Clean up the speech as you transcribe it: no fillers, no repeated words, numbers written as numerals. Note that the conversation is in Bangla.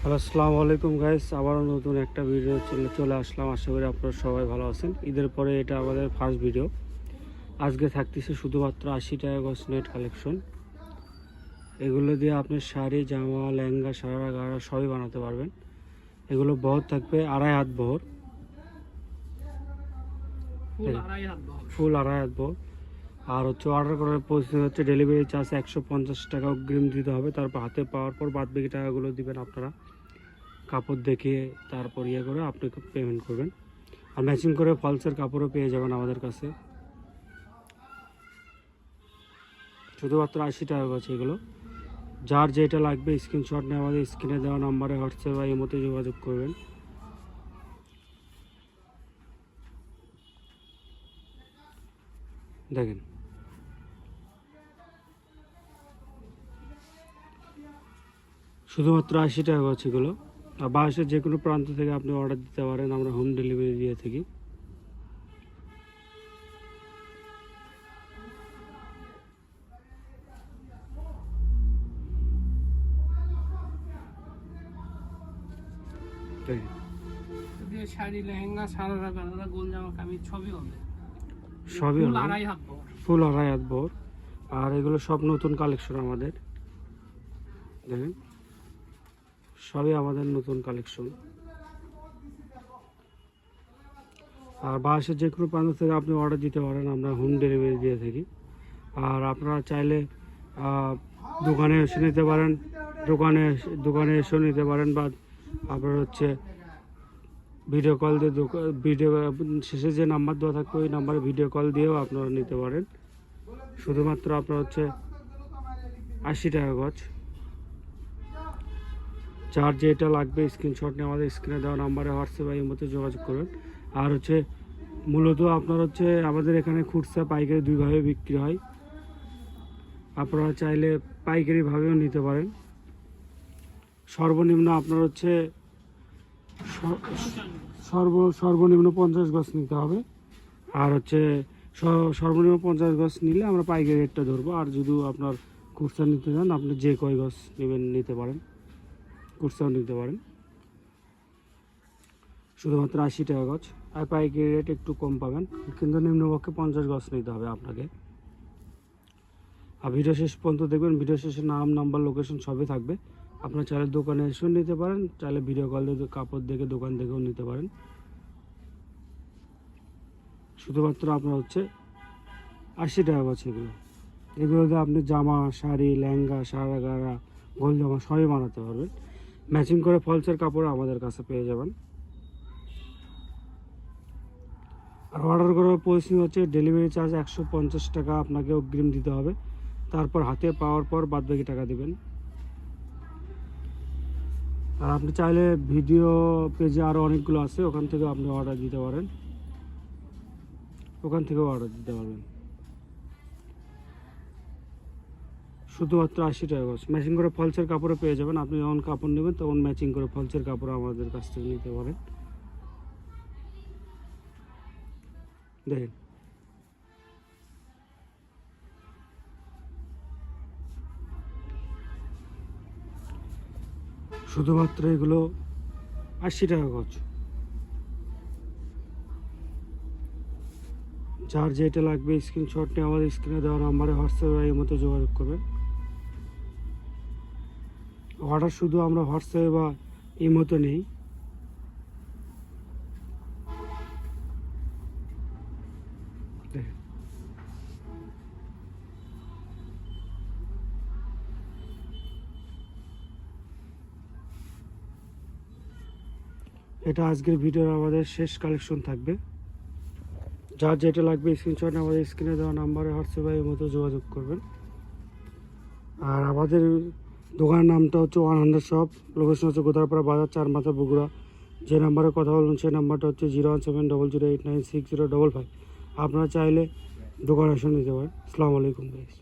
হ্যালো, আসসালামু আলাইকুম গাইস। আবারও নতুন একটা ভিডিও চলে আসলাম। আশা করি আপনারা সবাই ভালো আছেন। ঈদের পরে এটা আমাদের ফার্স্ট ভিডিও। আজকে থাকতেছে শুধুমাত্র 80 টাকা গজ নেট কালেকশন। এগুলো দিয়ে আপনি শাড়ি, জামা, লেহেঙ্গা, সারা গাড়া সবই বানাতে পারবেন। এগুলো বহর থাকবে 2.5 হাত বহর, ফুল 2.5 হাত বহর। আর অর্ডার করার প্রসেস হচ্ছে ডেলিভারি চার্জ 150 টাকা অগ্রিম দিতে হবে। তারপর হাতে পাওয়ার পর বাদ বাকি টাকাগুলো দিবেন আপনারা। কাপড় দেখে তারপর করে আপনি পেমেন্ট করবেন। আর ম্যাচিং করে ফলসের কাপড়ও পেয়ে যাবেন আমাদের কাছে। শুধুমাত্র 80 টাকা গজ এগুলো। যার যেটা লাগবে স্ক্রিনশট নিয়ে আমাদের স্ক্রিনে দেওয়া নাম্বারে হোয়াটসঅ্যাপ বা ইমোতে যোগাযোগ করবেন। দেখেন, শুধুমাত্র 80 টাকা গজ এগুলো। আর বাংলাদেশের যে কোনো প্রান্ত থেকে আপনি অর্ডার দিতে পারেন, আমরা হোম ডেলিভারি দিয়ে থাকি। শাড়ি, লেহেঙ্গা, সারারা, গারারা, গোল জামা, কামিজ সবই হবে। সবই ফুল হবে, 2.5 হাত বহর। ফুল 2.5 হাত বহর। আর এগুলো সব নতুন কালেকশন আমাদের। দেখেন, সবই আমাদের নতুন কালেকশন। আর বাংলাদেশের যে কোনো প্রান্ত থেকে আপনি অর্ডার দিতে পারেন, আমরা হোম ডেলিভারি দিয়ে থাকি। আর আপনারা চাইলে দোকানে এসে নিতে পারেন, দোকানে এসেও নিতে পারেন, বা আপনার ভিডিও কল দিয়ে ভিডিও শেষে যে নাম্বার দেওয়া থাকবে ওই নাম্বারে ভিডিও কল দিয়েও আপনারা নিতে পারেন। শুধুমাত্র আপনার 80 টাকা গজ। যার যেটা লাগবে স্ক্রিনশট নিয়ে আমাদের স্ক্রিনে দেওয়া নাম্বারে হোয়াটসঅ্যাপ বা ইমোতে যোগাযোগ করবেন। আর মূলত আপনার আমাদের এখানে খুচরা পাইকারি দুইভাবে বিক্রি হয়। আপনারা চাইলে পাইকারিভাবেও নিতে পারেন। সর্বনিম্ন আপনার সর্বনিম্ন 50 গজ নিতে হবে। আর সর্বনিম্ন 50 গজ নিলে আমরা পাইকারি রেটটা ধরবো। আর যদি আপনার খুচরা নিতে চান, আপনি যে কয় গজ নেবেন নিতে পারেন, খুচরাও নিতে পারেন। শুধুমাত্র 80 টাকা গজ। আর পাইকারি রেট একটু কম পাবেন, কিন্তু নিম্নপক্ষে 50 গজ নিতে হবে আপনাকে। আর ভিডিও শেষ পর্যন্ত দেখবেন। ভিডিও শেষে নাম, নাম্বার, লোকেশন সবই থাকবে। আপনার চাইলে দোকানে এসেও নিতে পারেন, চাইলে ভিডিও কল দিয়ে কাপড় দেখে দোকান থেকেও নিতে পারেন। শুধুমাত্র আপনার 80 টাকা গজ এগুলো দিয়ে আপনি জামা, শাড়ি, লেহেঙ্গা, সারা গাড়া, গোল জামা সবই বানাতে পারবেন। ম্যাচিং করে ফলসের কাপড় আমাদের কাছে পেয়ে যাবেন। আর অর্ডার করার পরিস্থিতি ডেলিভারি চার্জ 150 টাকা আপনাকে অগ্রিম দিতে হবে। তারপর হাতে পাওয়ার পর বাদবাকি টাকা দেবেন। আর আপনি চাইলে ভিডিও পেজে আরও অনেকগুলো আছে, ওখান থেকে আপনি অর্ডার দিতে পারেন, ওখান থেকেও অর্ডার দিতে পারবেন। শুধুমাত্র 80 টাকা গজ। ম্যাচিং করে ফলসের কাপড়ও পেয়ে যাবেন। আপনি যখন কাপড় নেবেন তখন ম্যাচিং করে ফলসের কাপড় আমাদের কাছ থেকে নিতে পারেন। দেখেন, শুধুমাত্র এগুলো 80 টাকা গজ। যার যেটা লাগবে স্ক্রিনশট নিয়ে আমাদের স্ক্রিনে দেওয়া নাম্বারে হোয়াটসঅ্যাপ বা ইমোতে যোগাযোগ করবেন। অর্ডার শুধু আমরা হোয়াটসঅ্যাপে বা ইমোতে নেই। দেখেন, এটা আজকের ভিডিওর আমাদের শেষ কালেকশন থাকবে। যার যেটা লাগবে স্ক্রিনশট আমাদের স্ক্রিনে দেওয়া নাম্বারে হোয়াটসঅ্যাপ বা ইমোতে যোগাযোগ করবেন। আর আমাদের দোকানের নামটা 100 শপ। লোকেশন গোদারপাড়া বাজার, 4 মাথা, বগুড়া। যে নাম্বারে কথা বলুন সেই নাম্বারটা 01700896055। আপনারা চাইলে দোকানে এসে নিতে পারেন। আসসালামু আলাইকুম গাইস।